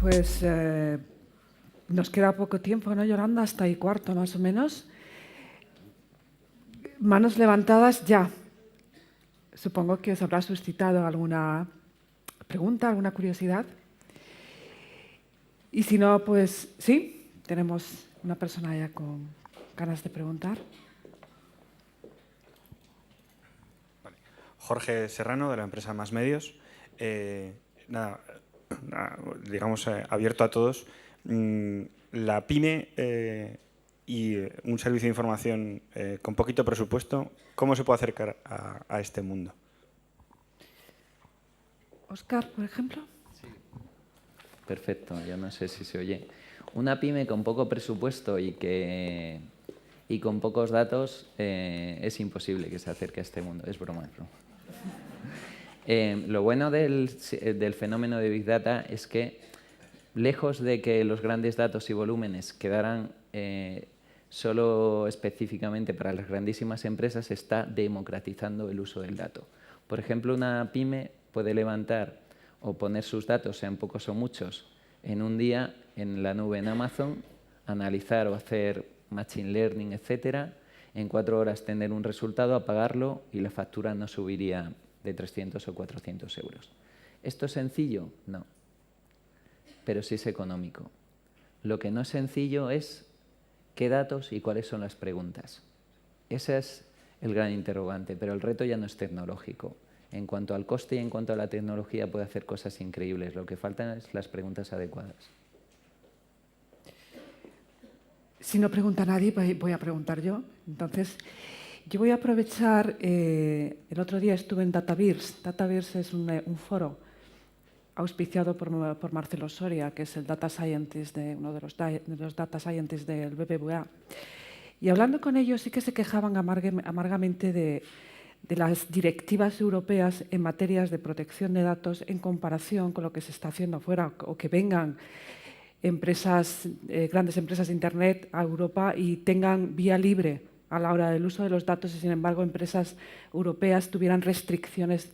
pues nos queda poco tiempo, ¿no, Yolanda? Hasta y cuarto, más o menos. Manos levantadas ya. Supongo que os habrá suscitado alguna pregunta, alguna curiosidad. Y si no, pues sí, tenemos una persona ya con ganas de preguntar. Vale. Jorge Serrano, de la empresa Más Medios. Digamos, abierto a todos. La PYME y un servicio de información con poquito presupuesto, ¿cómo se puede acercar a este mundo? Óscar, por ejemplo. Sí. Perfecto, yo no sé si se oye. Una pyme con poco presupuesto y con pocos datos es imposible que se acerque a este mundo. Es broma, es broma. Lo bueno del fenómeno de Big Data es que, lejos de que los grandes datos y volúmenes quedaran solo específicamente para las grandísimas empresas, está democratizando el uso del dato. Por ejemplo, una pyme puede levantar o poner sus datos, sean pocos o muchos, en un día en la nube en Amazon, analizar o hacer machine learning, etcétera, en 4 horas tener un resultado, apagarlo y la factura no subiría de 300 o 400 euros. ¿Esto es sencillo? No, pero sí es económico. Lo que no es sencillo es qué datos y cuáles son las preguntas. Ese es el gran interrogante, pero el reto ya no es tecnológico. En cuanto al coste y en cuanto a la tecnología puede hacer cosas increíbles. Lo que faltan es las preguntas adecuadas. Si no pregunta nadie, voy a preguntar yo. Entonces, yo voy a aprovechar, el otro día estuve en DataVirs. DataVirs es un foro auspiciado por Marcelo Soria, que es el data scientist uno de los data scientists del BBVA. Y hablando con ellos sí que se quejaban amargamente de las directivas europeas en materias de protección de datos en comparación con lo que se está haciendo afuera, o que vengan grandes empresas de Internet a Europa y tengan vía libre a la hora del uso de los datos y, sin embargo, empresas europeas tuvieran restricciones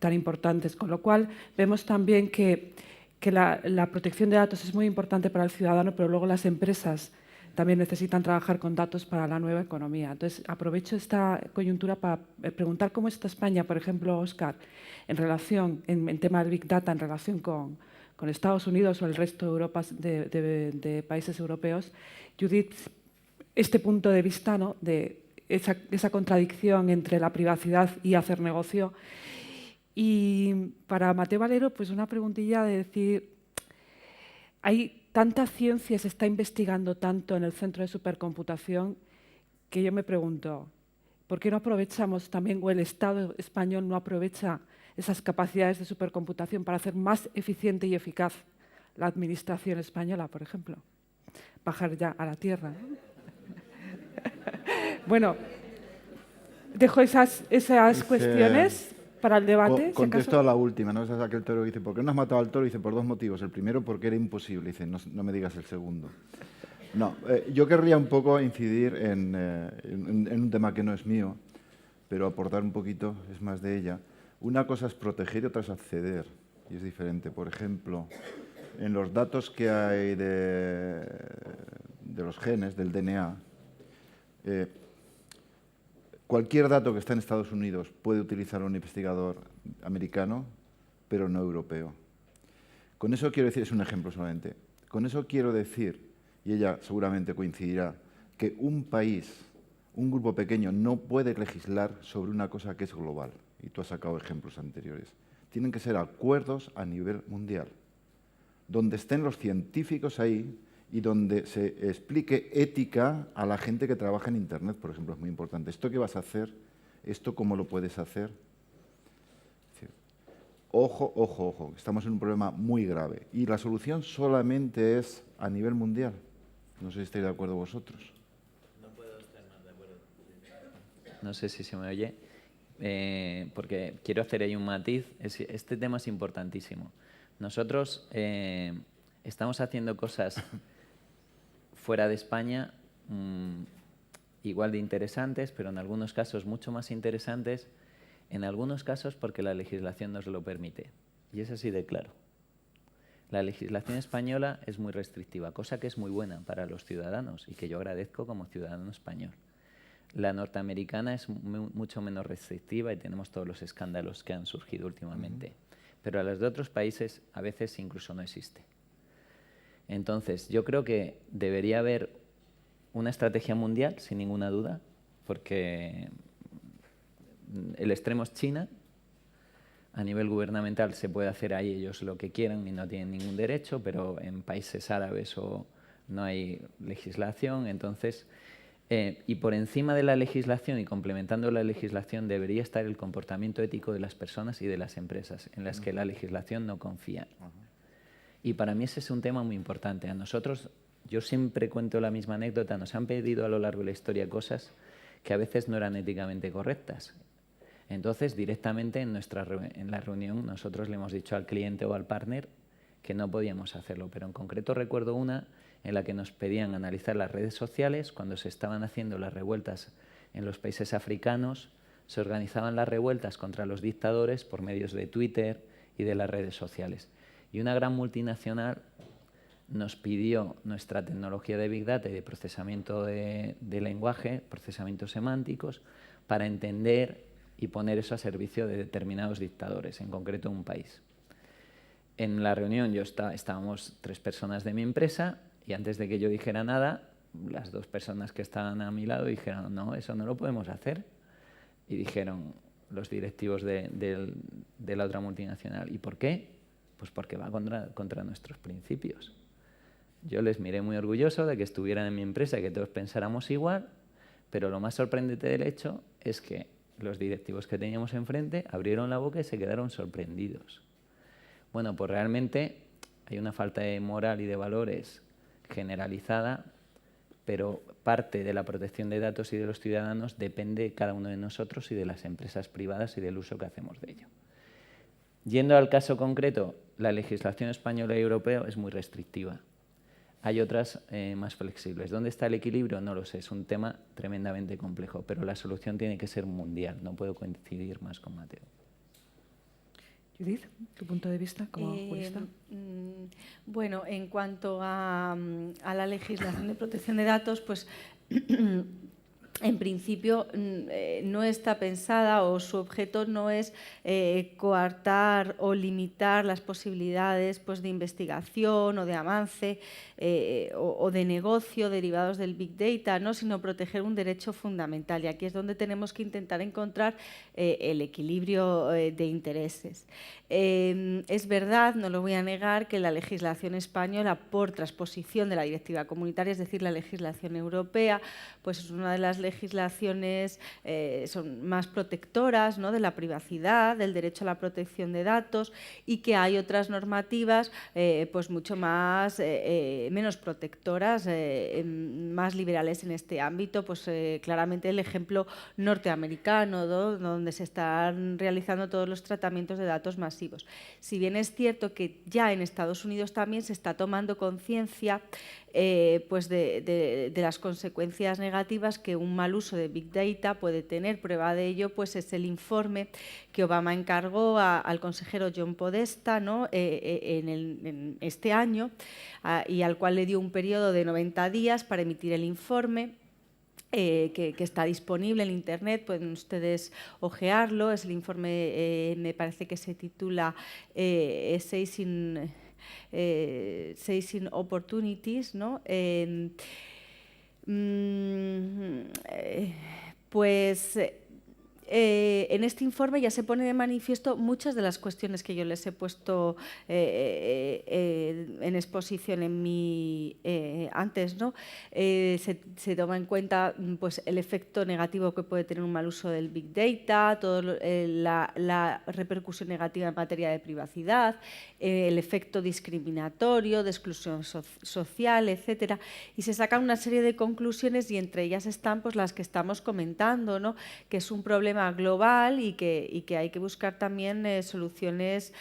tan importantes. Con lo cual, vemos también que la protección de datos es muy importante para el ciudadano, pero luego las empresas también necesitan trabajar con datos para la nueva economía. Entonces, aprovecho esta coyuntura para preguntar cómo está España, por ejemplo, Óscar, en tema de Big Data, en relación con Estados Unidos o el resto de Europa, de países europeos. Judith, este punto de vista, ¿no?, de esa contradicción entre la privacidad y hacer negocio. Y para Mateo Valero, pues una preguntilla de decir, hay tanta ciencia, se está investigando tanto en el centro de supercomputación, que yo me pregunto, ¿por qué no aprovechamos también, o el Estado español no aprovecha esas capacidades de supercomputación para hacer más eficiente y eficaz la administración española, por ejemplo? Bajar ya a la tierra, ¿no? Bueno, dejo esas cuestiones para el debate. Contesto a la última, ¿no? Es aquel toro que dice, ¿por qué no has matado al toro? Dice, por 2 motivos. El primero, porque era imposible. Dice, no me digas el segundo. No, yo querría un poco incidir en un tema que no es mío, pero aportar un poquito, es más de ella. Una cosa es proteger y otra es acceder, y es diferente. Por ejemplo, en los datos que hay de los genes, del DNA, cualquier dato que está en Estados Unidos puede utilizar un investigador americano, pero no europeo. Con eso quiero decir, es un ejemplo solamente, con eso quiero decir, y ella seguramente coincidirá, que un país, un grupo pequeño, no puede legislar sobre una cosa que es global. Y tú has sacado ejemplos anteriores. Tienen que ser acuerdos a nivel mundial, donde estén los científicos ahí y donde se explique ética a la gente que trabaja en Internet, por ejemplo, es muy importante. ¿Esto qué vas a hacer? ¿Esto cómo lo puedes hacer? Ojo, ojo, ojo, estamos en un problema muy grave. Y la solución solamente es a nivel mundial. No sé si estáis de acuerdo vosotros. No puedo estar más de acuerdo. No sé si se me oye, porque quiero hacer ahí un matiz. Este tema es importantísimo. Nosotros estamos haciendo cosas fuera de España igual de interesantes, pero en algunos casos mucho más interesantes, en algunos casos porque la legislación nos lo permite. Y es así de claro. La legislación española es muy restrictiva, cosa que es muy buena para los ciudadanos y que yo agradezco como ciudadano español. La norteamericana es mucho menos restrictiva y tenemos todos los escándalos que han surgido últimamente. Pero a las de otros países a veces incluso no existe. Entonces, yo creo que debería haber una estrategia mundial, sin ninguna duda, porque el extremo es China. A nivel gubernamental se puede hacer ahí ellos lo que quieran y no tienen ningún derecho, pero en países árabes no hay legislación. Entonces, y por encima de la legislación y complementando la legislación debería estar el comportamiento ético de las personas y de las empresas, en las que la legislación no confía. Y para mí ese es un tema muy importante. A nosotros, yo siempre cuento la misma anécdota, nos han pedido a lo largo de la historia cosas que a veces no eran éticamente correctas. Entonces, directamente en la reunión nosotros le hemos dicho al cliente o al partner que no podíamos hacerlo, pero en concreto recuerdo una en la que nos pedían analizar las redes sociales. Cuando se estaban haciendo las revueltas en los países africanos, se organizaban las revueltas contra los dictadores por medios de Twitter y de las redes sociales. Y una gran multinacional nos pidió nuestra tecnología de Big Data y de procesamiento de lenguaje, procesamientos semánticos, para entender y poner eso a servicio de determinados dictadores, en concreto un país. En la reunión estábamos 3 personas de mi empresa y antes de que yo dijera nada, las 2 personas que estaban a mi lado dijeron, no, eso no lo podemos hacer. Y dijeron los directivos de la otra multinacional, ¿y por qué? Pues porque va contra nuestros principios. Yo les miré muy orgulloso de que estuvieran en mi empresa y que todos pensáramos igual, pero lo más sorprendente del hecho es que los directivos que teníamos enfrente abrieron la boca y se quedaron sorprendidos. Bueno, pues realmente hay una falta de moral y de valores generalizada, pero parte de la protección de datos y de los ciudadanos depende de cada uno de nosotros y de las empresas privadas y del uso que hacemos de ello. Yendo al caso concreto, la legislación española y europea es muy restrictiva. Hay otras más flexibles. ¿Dónde está el equilibrio? No lo sé, es un tema tremendamente complejo, pero la solución tiene que ser mundial. No puedo coincidir más con Mateo. Judith, tu punto de vista como jurista. Bueno, en cuanto a la legislación de protección de datos, pues en principio no está pensada o su objeto no es coartar o limitar las posibilidades pues, de investigación o de avance o de negocio derivados del Big Data, ¿no? Sino proteger un derecho fundamental. Y aquí es donde tenemos que intentar encontrar el equilibrio de intereses. Es verdad, no lo voy a negar, que la legislación española, por transposición de la directiva comunitaria, es decir, la legislación europea, pues es una de las legislaciones son más protectoras, ¿no? De la privacidad, del derecho a la protección de datos, y que hay otras normativas pues mucho más menos protectoras, más liberales en este ámbito. Pues claramente el ejemplo norteamericano, ¿no? Donde se están realizando todos los tratamientos de datos masivos. Si bien es cierto que ya en Estados Unidos también se está tomando conciencia pues de las consecuencias negativas que un mal uso de Big Data puede tener. Prueba de ello pues es el informe que Obama encargó al consejero John Podesta, ¿no? en este año, y al cual le dio un periodo de 90 días para emitir el informe. Que está disponible en Internet, pueden ustedes ojearlo. Es el informe, me parece que se titula Seizing Opportunities, ¿no? Pues en este informe ya se pone de manifiesto muchas de las cuestiones que yo les he puesto en exposición antes, ¿no? Se toma en cuenta pues, el efecto negativo que puede tener un mal uso del Big Data, la repercusión negativa en materia de privacidad, el efecto discriminatorio, de exclusión social, etcétera. Y se sacan una serie de conclusiones y entre ellas están pues, las que estamos comentando, ¿no? Que es un problema global y que hay que buscar también soluciones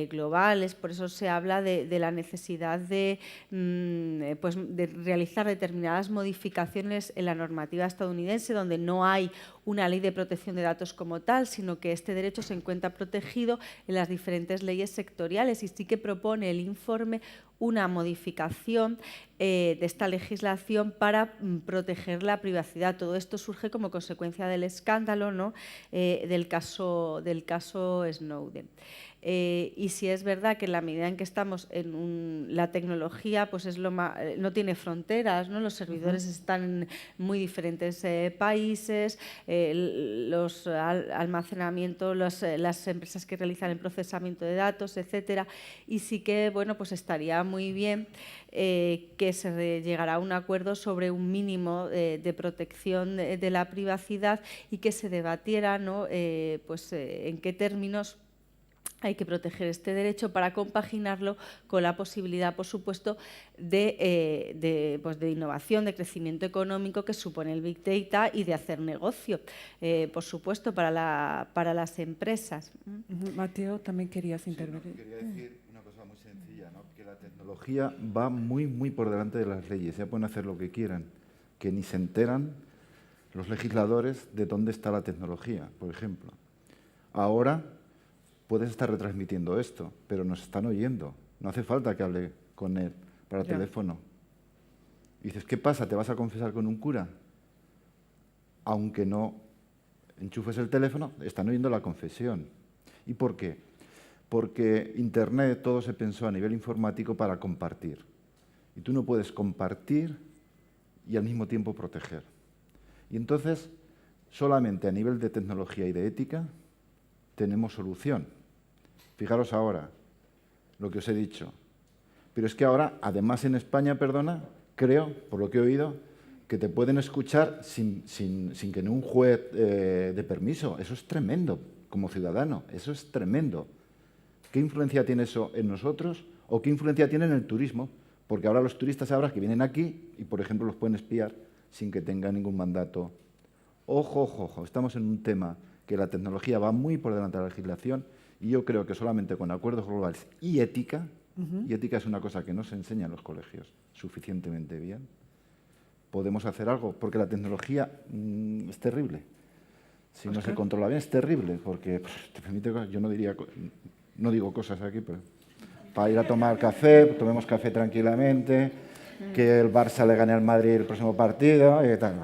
globales. Por eso se habla de la necesidad pues, de realizar determinadas modificaciones en la normativa estadounidense, donde no hay una ley de protección de datos como tal, sino que este derecho se encuentra protegido en las diferentes leyes sectoriales, y sí que propone el informe una modificación de esta legislación para proteger la privacidad. Todo esto surge como consecuencia del escándalo, ¿no? del caso Snowden. Y si es verdad que en la medida en que estamos en la tecnología, pues no tiene fronteras, ¿no? Los servidores están en muy diferentes países, los almacenamientos, las empresas que realizan el procesamiento de datos, etcétera. Y sí que, bueno, pues estaría muy bien que se llegara a un acuerdo sobre un mínimo de protección de la privacidad, y que se debatiera, ¿no? En qué términos hay que proteger este derecho para compaginarlo con la posibilidad, por supuesto, de innovación, de crecimiento económico que supone el Big Data, y de hacer negocio, por supuesto, para las empresas. Mateo, también querías intervenir. Quería decir una cosa muy sencilla, ¿no? Que la tecnología va muy, muy por delante de las leyes. Ya pueden hacer lo que quieran, que ni se enteran los legisladores de dónde está la tecnología, por ejemplo. Ahora puedes estar retransmitiendo esto, pero nos están oyendo. No hace falta que hable con él para teléfono. Y dices, ¿qué pasa? ¿Te vas a confesar con un cura? Aunque no enchufes el teléfono, están oyendo la confesión. ¿Y por qué? Porque Internet todo se pensó a nivel informático para compartir. Y tú no puedes compartir y al mismo tiempo proteger. Y entonces, solamente a nivel de tecnología y de ética, tenemos solución. Fijaros ahora lo que os he dicho. Pero es que ahora, además en España, perdona, creo, por lo que he oído, que te pueden escuchar sin que un juez dé permiso. Eso es tremendo, como ciudadano. Eso es tremendo. ¿Qué influencia tiene eso en nosotros? ¿O qué influencia tiene en el turismo? Porque ahora los turistas sabrán que vienen aquí y, por ejemplo, los pueden espiar sin que tengan ningún mandato. Ojo, ojo, ojo. Estamos en un tema que la tecnología va muy por delante de la legislación, y yo creo que solamente con acuerdos globales y ética, y ética es una cosa que no se enseña en los colegios suficientemente bien, podemos hacer algo, porque la tecnología es terrible. Si no se controla bien, es terrible, porque te permite cosas. Yo no digo cosas aquí, pero para ir a tomar café, tomemos café tranquilamente, que el Barça le gane al Madrid el próximo partido y tal.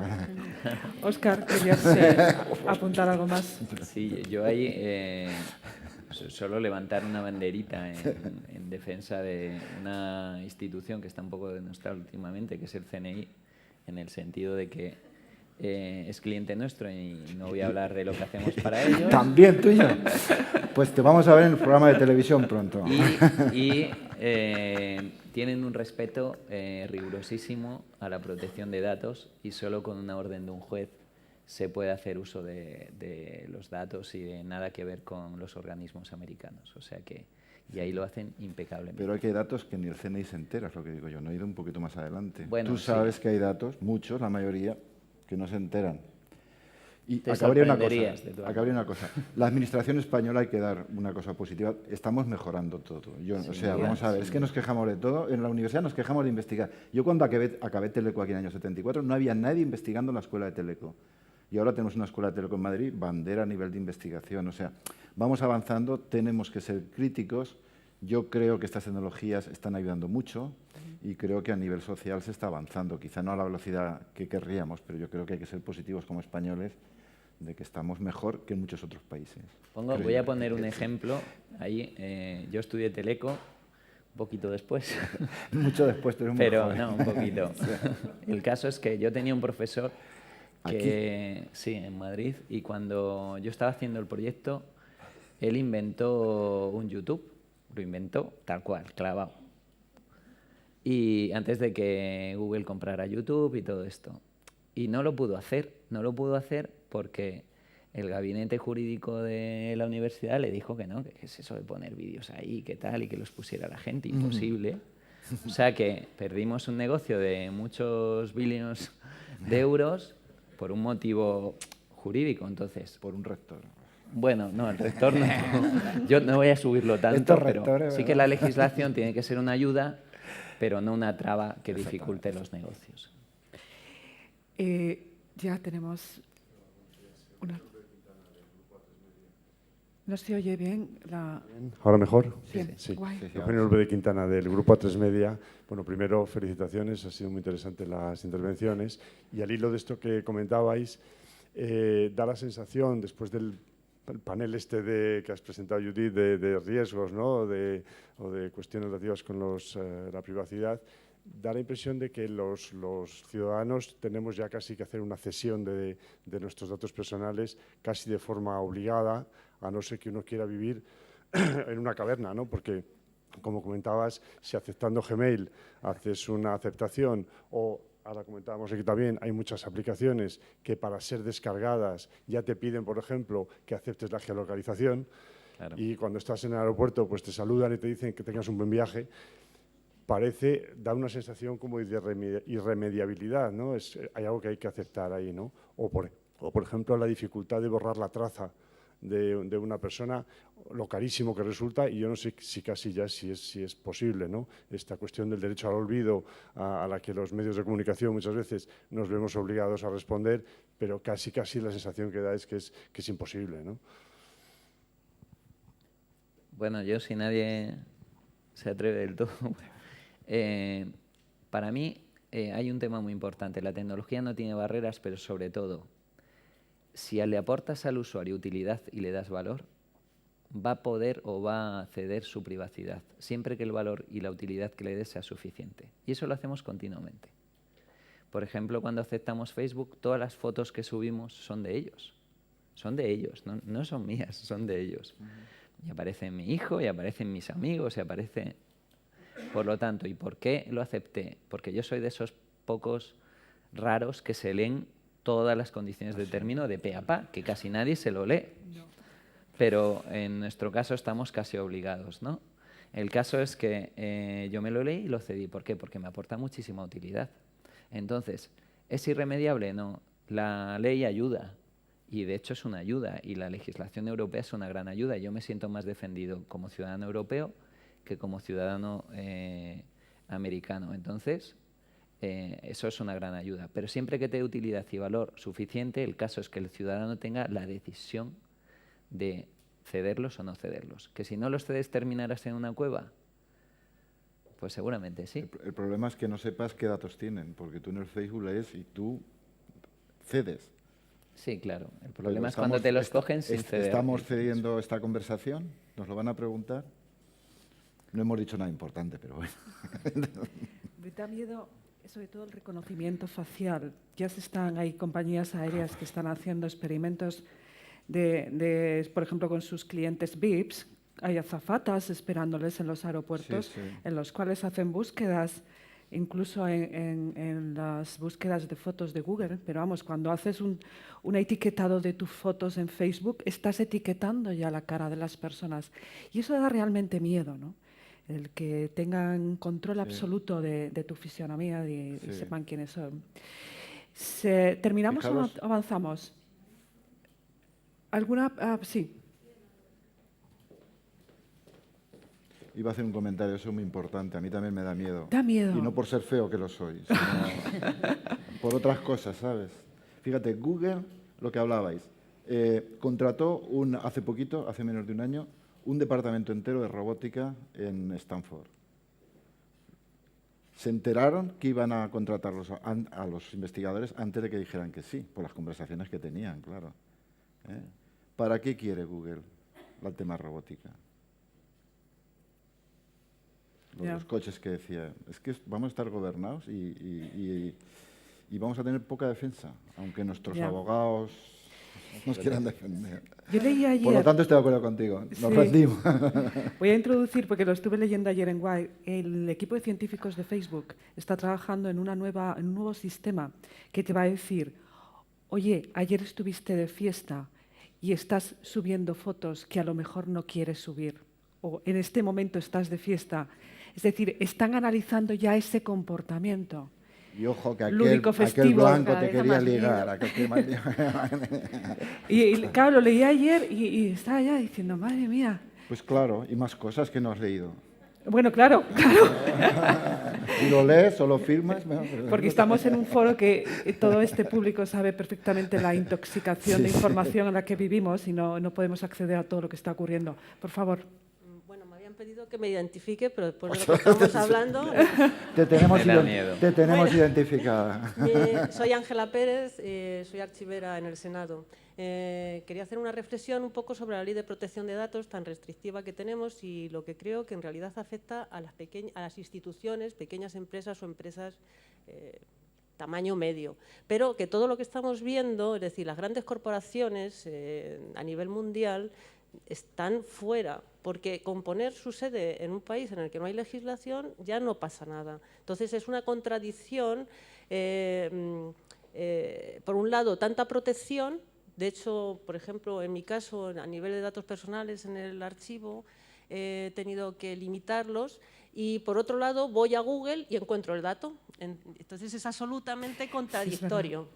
Óscar, ¿querías apuntar algo más? Sí, yo ahí solo levantar una banderita en defensa de una institución que está un poco denostada últimamente, que es el CNI, en el sentido de que es cliente nuestro y no voy a hablar de lo que hacemos para ellos. También tuyo. Pues te vamos a ver en el programa de televisión pronto. Y tienen un respeto rigurosísimo a la protección de datos, y solo con una orden de un juez se puede hacer uso de los datos y de nada que ver con los organismos americanos. O sea que, y ahí lo hacen impecablemente. Pero hay que datos que ni el CNI se entera, es lo que digo yo. No he ido un poquito más adelante. Bueno, tú sabes que hay datos, muchos, la mayoría, que no se enteran. Y Te acabaría sorprenderías de todas una cosa. La administración española, hay que dar una cosa positiva, estamos mejorando todo. Vamos a ver, es que nos quejamos de todo. En la universidad nos quejamos de investigar. Yo cuando acabé Teleco aquí en el año 74, no había nadie investigando en la escuela de Teleco. Y ahora tenemos una escuela de Teleco en Madrid, bandera a nivel de investigación. O sea, vamos avanzando, tenemos que ser críticos. Yo creo que estas tecnologías están ayudando mucho y creo que a nivel social se está avanzando. Quizá no a la velocidad que querríamos, pero yo creo que hay que ser positivos como españoles de que estamos mejor que en muchos otros países. Voy a poner un ejemplo. Ahí, yo estudié Teleco un poquito después. Mucho después, pero no, un poquito. El caso es que yo tenía un profesor que, sí, en Madrid, y cuando yo estaba haciendo el proyecto, él inventó un YouTube, lo inventó tal cual, clavado. Y antes de que Google comprara YouTube y todo esto. Y no lo pudo hacer porque el gabinete jurídico de la universidad le dijo que no, que es eso de poner vídeos ahí, que tal, y que los pusiera la gente, imposible. O sea que perdimos un negocio de muchos billones de euros por un motivo jurídico, entonces. Por un rector. Bueno, no, el rector no. Yo no voy a subirlo tanto, pero sí que la legislación tiene que ser una ayuda, pero no una traba que dificulte los negocios. Ya tenemos No se oye bien la... ¿Ahora mejor? Sí, guay. Eugenio López de Quintana, del Grupo A3 Media. Bueno, primero, felicitaciones, han sido muy interesantes las intervenciones. Y al hilo de esto que comentabais, da la sensación, después del panel que has presentado, Judith, de riesgos, ¿no? o de cuestiones relativas con la privacidad, da la impresión de que los ciudadanos tenemos ya casi que hacer una cesión de nuestros datos personales casi de forma obligada, a no ser que uno quiera vivir en una caverna, ¿no? Porque, como comentabas, si aceptando Gmail haces una aceptación o, ahora comentábamos aquí también, hay muchas aplicaciones que para ser descargadas ya te piden, por ejemplo, que aceptes la geolocalización. Claro. Y cuando estás en el aeropuerto pues te saludan y te dicen que tengas un buen viaje. Da una sensación como de irremediabilidad, ¿no? Hay algo que hay que aceptar ahí, ¿no? O por ejemplo, la dificultad de borrar la traza de una persona, lo carísimo que resulta, y yo no sé si casi ya si es posible, ¿no? Esta cuestión del derecho al olvido a la que los medios de comunicación muchas veces nos vemos obligados a responder, pero casi la sensación que da es que es imposible, ¿no? Bueno, yo si nadie se atreve del todo... para mí hay un tema muy importante. La tecnología no tiene barreras, pero sobre todo, si le aportas al usuario utilidad y le das valor, va a poder o va a ceder su privacidad, siempre que el valor y la utilidad que le des sea suficiente. Y eso lo hacemos continuamente. Por ejemplo, cuando aceptamos Facebook, todas las fotos que subimos son de ellos. Son de ellos, no son mías, son de ellos. Y aparece mi hijo, y aparecen mis amigos, y aparece... Por lo tanto, ¿y por qué lo acepté? Porque yo soy de esos pocos raros que se leen todas las condiciones de término de pe a pa, que casi nadie se lo lee. No. Pero en nuestro caso estamos casi obligados, ¿no? El caso es que yo me lo leí y lo cedí. ¿Por qué? Porque me aporta muchísima utilidad. Entonces, ¿es irremediable? No. La ley ayuda. Y de hecho es una ayuda. Y la legislación europea es una gran ayuda. Yo me siento más defendido como ciudadano europeo que como ciudadano americano. Entonces, eso es una gran ayuda. Pero siempre que te dé utilidad y valor suficiente, el caso es que el ciudadano tenga la decisión de cederlos o no cederlos. Que si no los cedes terminarás en una cueva, pues seguramente sí. El problema es que no sepas qué datos tienen, porque tú en el Facebook lees y tú cedes. Sí, claro. El problema es cuando te los cogen sin ceder. ¿Estamos cediendo esta conversación? ¿Nos lo van a preguntar? No hemos dicho nada importante, pero bueno. Me da miedo, sobre todo, el reconocimiento facial. Ya hay compañías aéreas que están haciendo experimentos por ejemplo, con sus clientes VIPs. Hay azafatas esperándoles en los aeropuertos, sí. En los cuales hacen búsquedas, incluso en las búsquedas de fotos de Google. Pero vamos, cuando haces un etiquetado de tus fotos en Facebook, estás etiquetando ya la cara de las personas. Y eso da realmente miedo, ¿no? El que tengan control absoluto de tu fisionomía y sepan quiénes son. ¿Terminamos o avanzamos? ¿Alguna? Sí. Iba a hacer un comentario, eso es muy importante. A mí también me da miedo. Da miedo. Y no por ser feo que lo soy, sino por otras cosas, ¿sabes? Fíjate, Google, lo que hablabais, contrató hace poquito, hace menos de un año, un departamento entero de robótica en Stanford. Se enteraron que iban a contratarlos a los investigadores antes de que dijeran que sí, por las conversaciones que tenían, claro. ¿Para qué quiere Google el tema robótica? Los coches que decía, es que vamos a estar gobernados y vamos a tener poca defensa, aunque nuestros abogados nos quieran defender. Yo leí ayer... Por lo tanto, estoy de acuerdo contigo. Nos rendimos. Voy a introducir, porque lo estuve leyendo ayer en Wired, el equipo de científicos de Facebook está trabajando en un nuevo sistema que te va a decir, oye, ayer estuviste de fiesta y estás subiendo fotos que a lo mejor no quieres subir, o en este momento estás de fiesta. Es decir, están analizando ya ese comportamiento. Y ojo, que aquel blanco te quería ligar. Y claro, lo leí ayer y estaba ya diciendo, madre mía. Pues claro, y más cosas que no has leído. Bueno, claro. Si lo lees o lo firmas... Bueno, Porque estamos en un foro que todo este público sabe perfectamente la intoxicación de información en la que vivimos y no podemos acceder a todo lo que está ocurriendo. Por favor. Bueno, me habían pedido que me identifique, pero después de lo que estamos hablando... Te tenemos, Me da miedo. te tenemos identificada. Soy Ángela Pérez, soy archivera en el Senado. Quería hacer una reflexión un poco sobre la ley de protección de datos tan restrictiva que tenemos y lo que creo que en realidad afecta a las instituciones, pequeñas empresas o empresas tamaño medio. Pero que todo lo que estamos viendo, es decir, las grandes corporaciones a nivel mundial, están fuera, porque con poner su sede en un país en el que no hay legislación ya no pasa nada. Entonces es una contradicción, por un lado, tanta protección. De hecho, por ejemplo, en mi caso, a nivel de datos personales en el archivo, he tenido que limitarlos y, por otro lado, voy a Google y encuentro el dato. Entonces, es absolutamente contradictorio.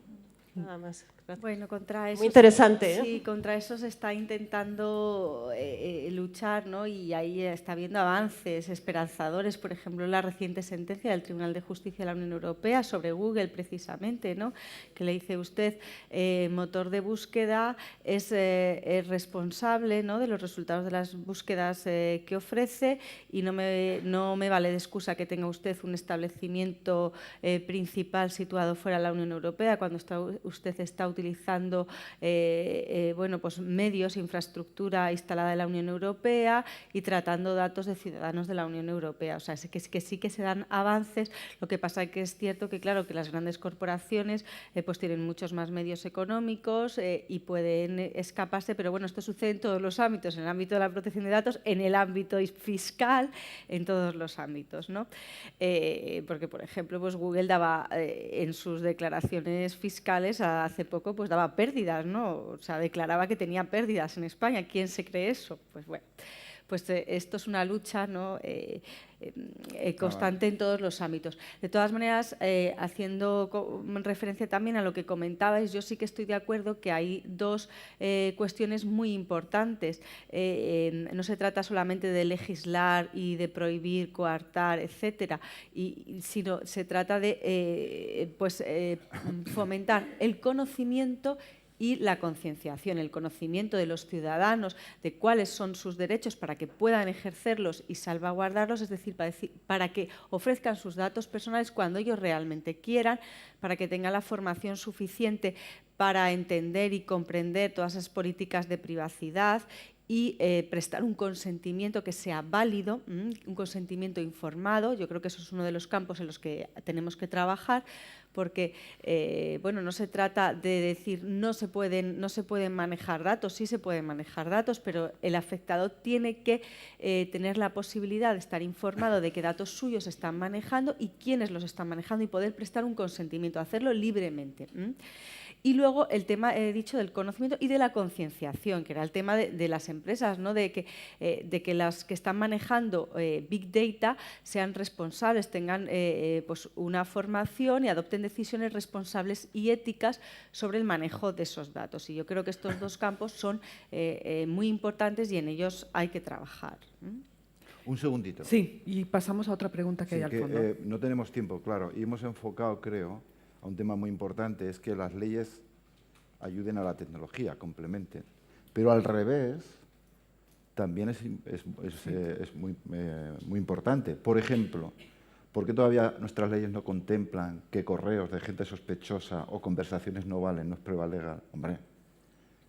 Nada más. Gracias. Bueno, contra eso... Muy interesante, ¿eh? Sí, contra eso se está intentando luchar, ¿no? Y ahí está habiendo avances esperanzadores, por ejemplo, la reciente sentencia del Tribunal de Justicia de la Unión Europea sobre Google, precisamente, ¿no? Que le dice usted, motor de búsqueda es responsable, ¿no?, de los resultados de las búsquedas que ofrece y no me vale de excusa que tenga usted un establecimiento principal situado fuera de la Unión Europea cuando usted está utilizando bueno, pues medios, infraestructura instalada en la Unión Europea y tratando datos de ciudadanos de la Unión Europea. O sea, es que sí que se dan avances. Lo que pasa es que es cierto que, claro, que las grandes corporaciones pues tienen muchos más medios económicos y pueden escaparse, pero bueno, esto sucede en todos los ámbitos, en el ámbito de la protección de datos, en el ámbito fiscal, en todos los ámbitos, ¿no? Porque, por ejemplo, pues Google daba en sus declaraciones fiscales hace poco pues daba pérdidas, ¿no? O sea, declaraba que tenía pérdidas en España. ¿Quién se cree eso? Pues bueno, pues esto es una lucha, ¿no?, constante en todos los ámbitos. De todas maneras, haciendo referencia también a lo que comentabais, yo sí que estoy de acuerdo que hay dos cuestiones muy importantes. No se trata solamente de legislar y de prohibir, coartar, etcétera, sino se trata de fomentar el conocimiento y la concienciación, el conocimiento de los ciudadanos de cuáles son sus derechos para que puedan ejercerlos y salvaguardarlos, es decir, para que ofrezcan sus datos personales cuando ellos realmente quieran, para que tengan la formación suficiente para entender y comprender todas esas políticas de privacidad y prestar un consentimiento que sea válido, un consentimiento informado. Yo creo que eso es uno de los campos en los que tenemos que trabajar, porque bueno, no se trata de decir no se pueden manejar datos, sí se pueden manejar datos, pero el afectado tiene que tener la posibilidad de estar informado de qué datos suyos se están manejando y quiénes los están manejando y poder prestar un consentimiento, hacerlo libremente. Y luego el tema, he dicho, del conocimiento y de la concienciación, que era el tema de las empresas, ¿no?, de que las que están manejando Big Data sean responsables, tengan pues una formación y adopten decisiones responsables y éticas sobre el manejo de esos datos. Y yo creo que estos dos campos son muy importantes y en ellos hay que trabajar. Un segundito. Sí, y pasamos a otra pregunta que hay al fondo. No tenemos tiempo, claro, y hemos enfocado, creo, a un tema muy importante, es que las leyes ayuden a la tecnología, complementen. Pero al revés, también es muy importante. Por ejemplo, ¿por qué todavía nuestras leyes no contemplan que correos de gente sospechosa o conversaciones no valen, no es prueba legal? Hombre,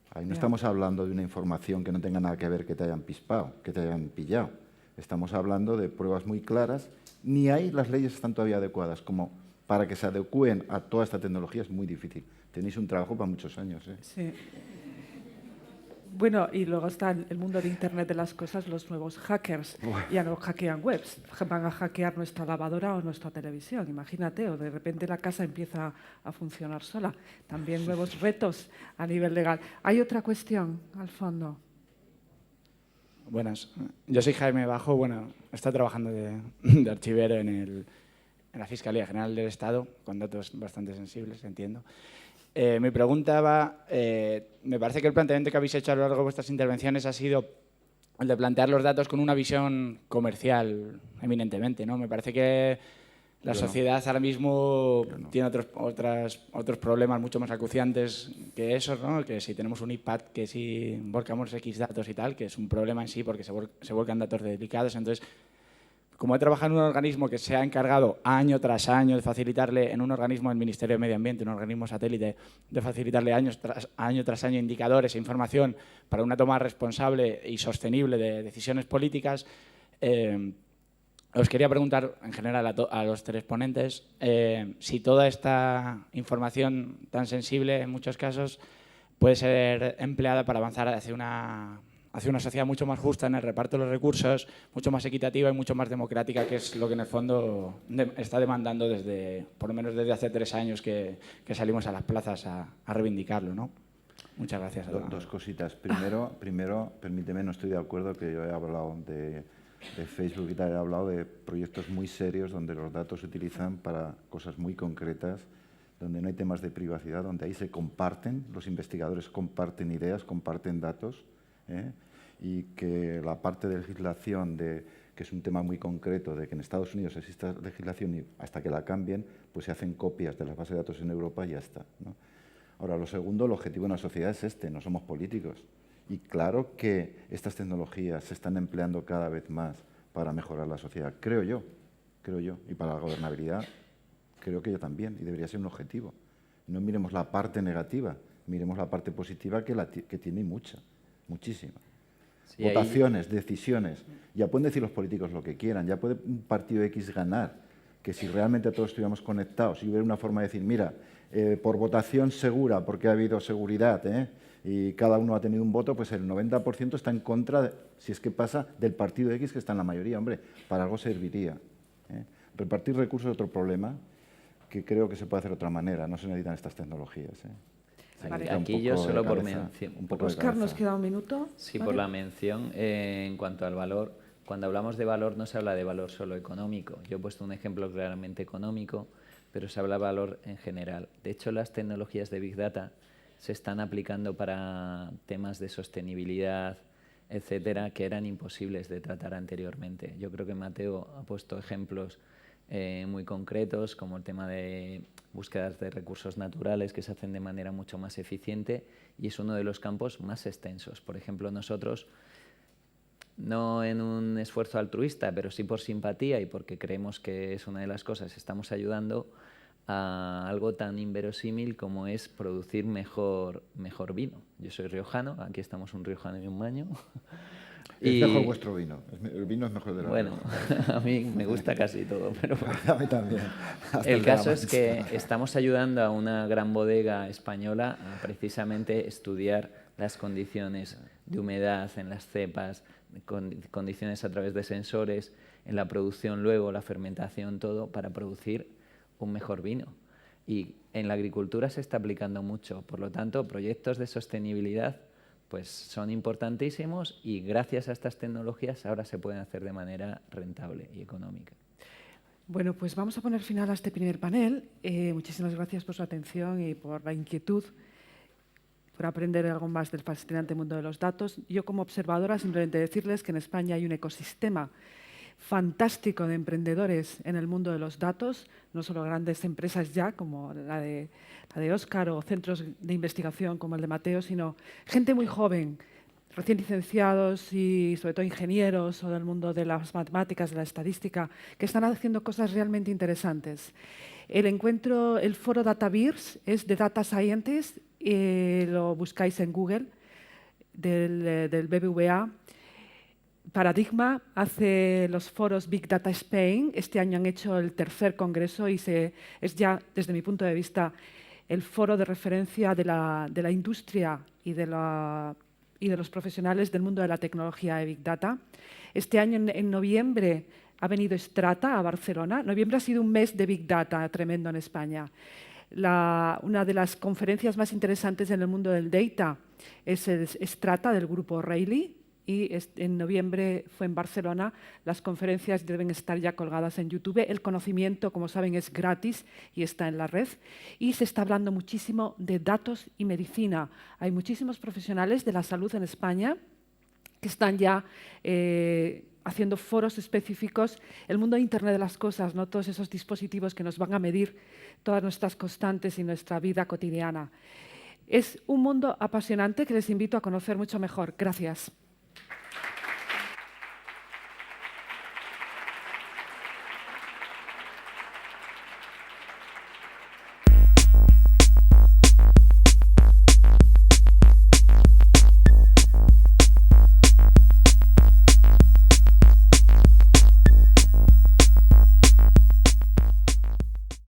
ahí no estamos hablando de una información que no tenga nada que ver, que te hayan pispado, que te hayan pillado. Estamos hablando de pruebas muy claras. Ni ahí las leyes están todavía adecuadas, como para que se adecúen a toda esta tecnología es muy difícil. Tenéis un trabajo para muchos años, ¿eh? Sí. Bueno, y luego está el mundo de Internet de las cosas, los nuevos hackers. Ya no hackean webs, van a hackear nuestra lavadora o nuestra televisión, imagínate, o de repente la casa empieza a funcionar sola. También nuevos retos a nivel legal. ¿Hay otra cuestión al fondo? Buenas, yo soy Jaime Bajo, bueno, he estado trabajando de archivero en la Fiscalía General del Estado, con datos bastante sensibles, entiendo. Mi pregunta va, me parece que el planteamiento que habéis hecho a lo largo de vuestras intervenciones ha sido el de plantear los datos con una visión comercial eminentemente, ¿no? Me parece que La Yo no. sociedad ahora mismo Yo no. tiene otros problemas mucho más acuciantes que esos, ¿no? Que si tenemos un iPad, que si volcamos X datos y tal, que es un problema en sí porque se volcan datos delicados. Entonces, como he trabajado en un organismo que se ha encargado año tras año de facilitarle, en un organismo del Ministerio de Medio Ambiente, un organismo satélite, de facilitarle año tras año indicadores e información para una toma responsable y sostenible de decisiones políticas, os quería preguntar en general a los tres ponentes si toda esta información tan sensible en muchos casos puede ser empleada para avanzar hacia una sociedad mucho más justa en el reparto de los recursos, mucho más equitativa y mucho más democrática, que es lo que en el fondo está demandando por lo menos desde hace 3 años que salimos a las plazas a reivindicarlo, ¿no? Muchas gracias. Dos cositas. Primero, permíteme, no estoy de acuerdo que yo he hablado de Facebook y tal, he hablado de proyectos muy serios donde los datos se utilizan para cosas muy concretas, donde no hay temas de privacidad, donde ahí se comparten, los investigadores comparten ideas, comparten datos, y que la parte de legislación, que es un tema muy concreto, de que en Estados Unidos exista legislación y hasta que la cambien, pues se hacen copias de las bases de datos en Europa y ya está, ¿no? Ahora, lo segundo, el objetivo de una sociedad es no somos políticos. Y claro que estas tecnologías se están empleando cada vez más para mejorar la sociedad, creo yo, y para la gobernabilidad creo que yo también, y debería ser un objetivo. No miremos la parte negativa, miremos la parte positiva que tiene muchísima. Sí, Votaciones, decisiones, ya pueden decir los políticos lo que quieran, ya puede un partido X ganar, que si realmente todos estuviéramos conectados y hubiera una forma de decir, mira, por votación segura, porque ha habido seguridad, y cada uno ha tenido un voto, pues el 90% está en contra, si es que pasa, del partido X que está en la mayoría. Hombre, para algo serviría. Repartir recursos es otro problema que creo que se puede hacer de otra manera. No se necesitan estas tecnologías. Se necesita un Aquí poco yo de solo por cabeza, mención. un poco de Óscar, nos cabeza. queda un minuto. Sí, ¿vale? por la mención. En cuanto al valor, cuando hablamos de valor no se habla de valor solo económico. Yo he puesto un ejemplo claramente económico, pero se habla de valor en general. De hecho, las tecnologías de Big Data se están aplicando para temas de sostenibilidad, etcétera, que eran imposibles de tratar anteriormente. Yo creo que Mateo ha puesto ejemplos muy concretos, como el tema de búsquedas de recursos naturales que se hacen de manera mucho más eficiente, y es uno de los campos más extensos. Por ejemplo, nosotros, no en un esfuerzo altruista, pero sí por simpatía y porque creemos que es una de las cosas, estamos ayudando a algo tan inverosímil como es producir mejor vino. Yo soy riojano, aquí estamos un riojano y un maño. Es mejor vuestro vino. El vino es mejor de la Bueno, a mí me gusta casi todo, pero a mí también. el caso es que estamos ayudando a una gran bodega española a precisamente estudiar las condiciones de humedad en las cepas, condiciones a través de sensores, en la producción luego, la fermentación, todo, para producir un mejor vino. Y en la agricultura se está aplicando mucho, por lo tanto, proyectos de sostenibilidad pues son importantísimos y gracias a estas tecnologías ahora se pueden hacer de manera rentable y económica. Bueno, pues vamos a poner final a este primer panel. Muchísimas gracias por su atención y por la inquietud, por aprender algo más del fascinante mundo de los datos. Yo, como observadora, simplemente decirles que en España hay un ecosistema fantástico de emprendedores en el mundo de los datos, no solo grandes empresas ya, como la de Óscar, o centros de investigación como el de Mateo, sino gente muy joven, recién licenciados y sobre todo ingenieros o del mundo de las matemáticas, de la estadística, que están haciendo cosas realmente interesantes. El foro DataVirs es de Data Scientist, lo buscáis en Google, del BBVA. Paradigma hace los foros Big Data Spain. Este año han hecho el 3er congreso y es ya, desde mi punto de vista, el foro de referencia de la industria y de los profesionales del mundo de la tecnología de Big Data. Este año, en noviembre, ha venido Strata a Barcelona. Noviembre ha sido un mes de Big Data tremendo en España. Una de las conferencias más interesantes en el mundo del data es el Strata del grupo O'Reilly. Y en noviembre fue en Barcelona. Las conferencias deben estar ya colgadas en YouTube. El conocimiento, como saben, es gratis y está en la red. Y se está hablando muchísimo de datos y medicina. Hay muchísimos profesionales de la salud en España que están ya haciendo foros específicos, el mundo de Internet de las cosas, ¿no? Todos esos dispositivos que nos van a medir todas nuestras constantes y nuestra vida cotidiana. Es un mundo apasionante que les invito a conocer mucho mejor. Gracias.